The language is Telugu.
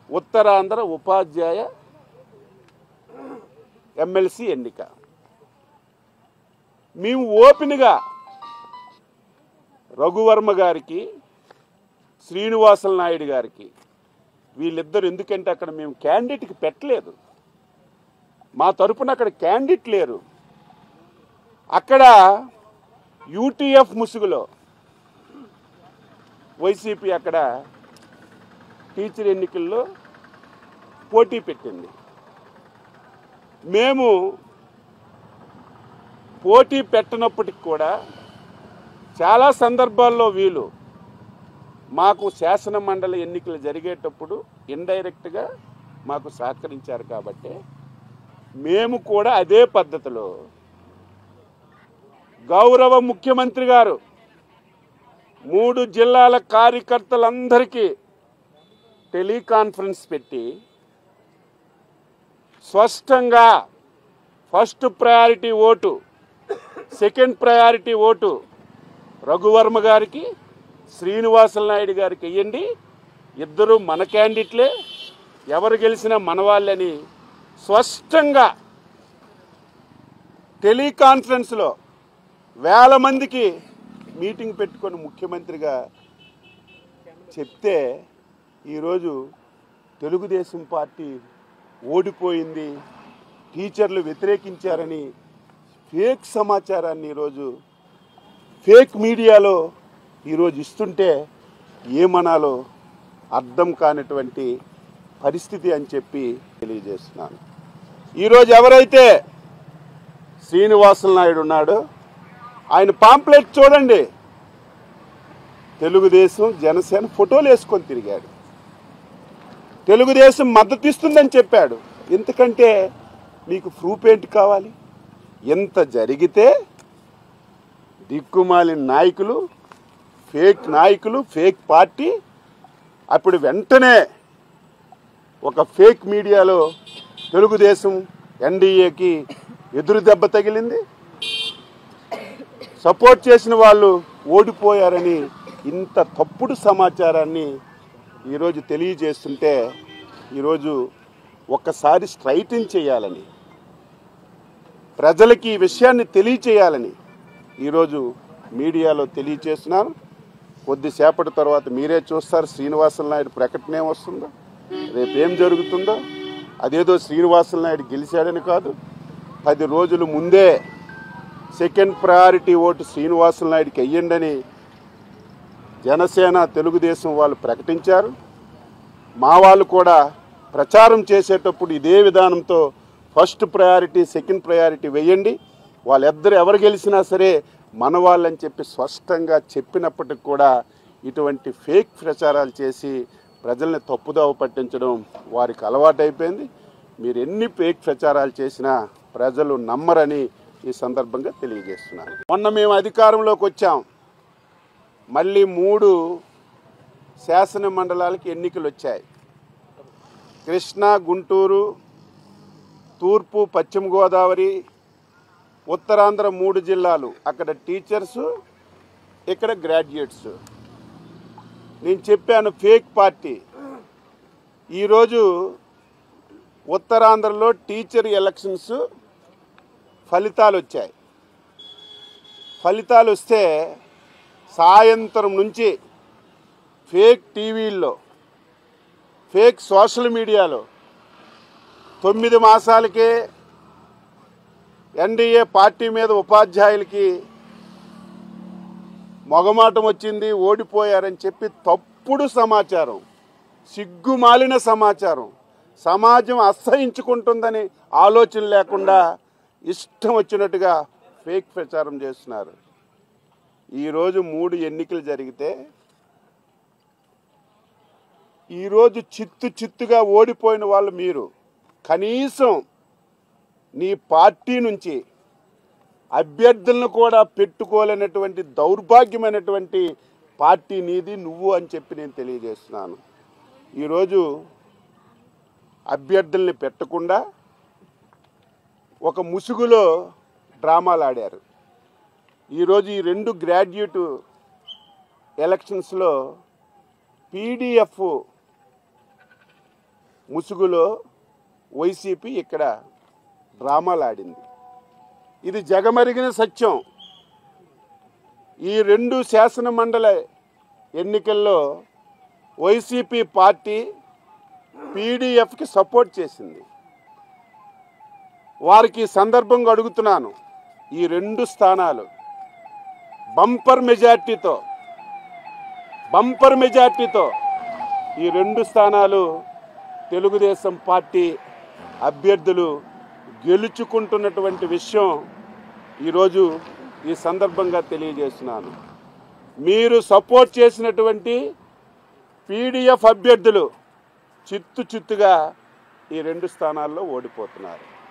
ఉత్తరాంధ్ర ఉపాధ్యాయ ఎమ్మెల్సీ ఎన్నిక. మేము ఓపెన్గా రఘువర్మ గారికి, శ్రీనివాసులు నాయుడు గారికి, వీళ్ళిద్దరు, ఎందుకంటే అక్కడ మేము క్యాండిడేట్కి పెట్టలేదు, మా తరపున అక్కడ క్యాండిడేట్ లేరు. అక్కడ యూటీఎఫ్ ముసుగులో వైసీపీ అక్కడ టీచర్ ఎన్నికల్లో పోటీ పెట్టింది. మేము పోటీ పెట్టనప్పటికి కూడా చాలా సందర్భాల్లో వీళ్ళు మాకు శాసన మండలి ఎన్నికలు జరిగేటప్పుడు ఇండైరెక్ట్గా మాకు సహకరించారు. కాబట్టి మేము కూడా అదే పద్ధతిలో గౌరవ ముఖ్యమంత్రి గారు 3 జిల్లాల కార్యకర్తలందరికీ టెలికాన్ఫరెన్స్ పెట్టి స్పష్టంగా first priority vote, second priority vote Raghu Varma గారికి, శ్రీనివాసులు నాయుడు గారికి వెయ్యండి, ఇద్దరు మన క్యాండిడేట్లే, ఎవరు గెలిచినా మన వాళ్ళని స్పష్టంగా టెలికాన్ఫరెన్స్లో వేల మందికి మీటింగ్ పెట్టుకొని ముఖ్యమంత్రిగా చెప్తే ఈరోజు తెలుగుదేశం పార్టీ ఓడిపోయింది, టీచర్లు వ్యతిరేకించారని ఫేక్ సమాచారాన్ని ఈరోజు ఫేక్ మీడియాలో ఈరోజు ఇస్తుంటే ఏమనాలో అర్థం కానటువంటి పరిస్థితి అని చెప్పి తెలియజేస్తున్నాను. ఈరోజు ఎవరైతే శ్రీనివాసులు నాయుడు ఉన్నాడో ఆయన పాంప్లెట్ చూడండి, తెలుగుదేశం జనసేన ఫోటోలు వేసుకొని తిరిగాడు, తెలుగుదేశం మద్దతు ఇస్తుందని చెప్పాడు. ఎందుకంటే మీకు ప్రూఫ్ ఏంటి కావాలి? ఎంత జరిగితే దిక్కుమాలిన నాయకులు, ఫేక్ పార్టీ అప్పుడు వెంటనే ఒక ఫేక్ మీడియాలో తెలుగుదేశం ఎన్డీఏకి ఎదురు దెబ్బ తగిలింది, సపోర్ట్ చేసిన వాళ్ళు ఓడిపోయారని ఇంత తప్పుడు సమాచారాన్ని ఈరోజు తెలియజేస్తుంటే ఈరోజు ఒక్కసారి స్ట్రైటన్ చేయాలని, ప్రజలకి ఈ విషయాన్ని తెలియచేయాలని ఈరోజు మీడియాలో తెలియచేస్తున్నాను. కొద్దిసేపటి తర్వాత మీరే చూస్తారు శ్రీనివాసులు నాయుడు ప్రకటన ఏమొస్తుందో, రేపేం జరుగుతుందో. అదేదో శ్రీనివాసులు నాయుడు గెలిచాడని కాదు, 10 రోజుల ముందే సెకండ్ ప్రయారిటీ ఓటు శ్రీనివాసులు నాయుడికి వెయ్యండి జనసేన తెలుగుదేశం వాళ్ళు ప్రకటించారు. మా వాళ్ళు కూడా ప్రచారం చేసేటప్పుడు ఇదే విధానంతో ఫస్ట్ ప్రయారిటీ, సెకండ్ ప్రయారిటీ వేయండి, వాళ్ళిద్దరు ఎవరు గెలిచినా సరే మన వాళ్ళని చెప్పి స్పష్టంగా చెప్పినప్పటికి కూడా ఇటువంటి ఫేక్ ప్రచారాలు చేసి ప్రజల్ని తప్పుదోవ పట్టించడం వారికి అలవాటైపోయింది. మీరు ఎన్ని ఫేక్ ప్రచారాలు చేసినా ప్రజలు నమ్మరని ఈ సందర్భంగా తెలియజేస్తున్నాను. మొన్న మేము అధికారంలోకి వచ్చాం, మళ్ళీ 3 శాసన మండలాలకి ఎన్నికలు వచ్చాయి. కృష్ణా, గుంటూరు, తూర్పు, పశ్చిమ గోదావరి, ఉత్తరాంధ్ర 3 జిల్లాలు. అక్కడ టీచర్స్, ఇక్కడ గ్రాడ్యుయేట్స్. నేను చెప్పాను ఫేక్ పార్టీ. ఈరోజు ఉత్తరాంధ్రలో టీచర్ ఎలక్షన్స్ ఫలితాలు వచ్చాయి. ఫలితాలు వస్తే సాయంత్రం నుంచి ఫేక్ టీవీల్లో, ఫేక్ సోషల్ మీడియాలో 9 మాసాలకే ఎన్డీఏ పార్టీ మీద ఉపాధ్యాయులకి మొగమాటం వచ్చింది, ఓడిపోయారని చెప్పి తప్పుడు సమాచారం, సిగ్గుమాలిన సమాచారం, సమాజం అసహించుకుంటుందని ఆలోచన లేకుండా ఇష్టం వచ్చినట్టుగా ఫేక్ ప్రచారం చేస్తున్నారు. ఈరోజు 3 ఎన్నికలు జరిగితే ఈరోజు చిత్తుగా ఓడిపోయిన వాళ్ళు మీరు. కనీసం నీ పార్టీ నుంచి అభ్యర్థులను కూడా పెట్టుకోలేనటువంటి దౌర్భాగ్యమైనటువంటి పార్టీ నీది, నువ్వు అని చెప్పి నేను తెలియజేస్తున్నాను. ఈరోజు అభ్యర్థుల్ని పెట్టకుండా ఒక ముసుగులో డ్రామాలు ఆడారు. ఈరోజు ఈ 2 గ్రాడ్యుయేట్ ఎలక్షన్స్లో పీడిఎఫ్ ముసుగులో వైసీపీ ఇక్కడ డ్రామాలు ఆడింది. ఇది జగమరిగిన సత్యం. ఈ 2 శాసనమండలి ఎన్నికల్లో వైసీపీ పార్టీ పీడీఎఫ్కి సపోర్ట్ చేసింది. వారికి సందర్భంగా అడుగుతున్నాను, ఈ 2 స్థానాలు బంపర్ మెజార్టీతో ఈ 2 స్థానాలు తెలుగుదేశం పార్టీ అభ్యర్థులు గెలుచుకుంటున్నటువంటి విషయం ఈరోజు ఈ సందర్భంగా తెలియజేస్తున్నాను. మీరు సపోర్ట్ చేసినటువంటి పీడీఎఫ్ అభ్యర్థులు చిత్తుగా ఈ 2 స్థానాల్లో ఓడిపోతున్నారు.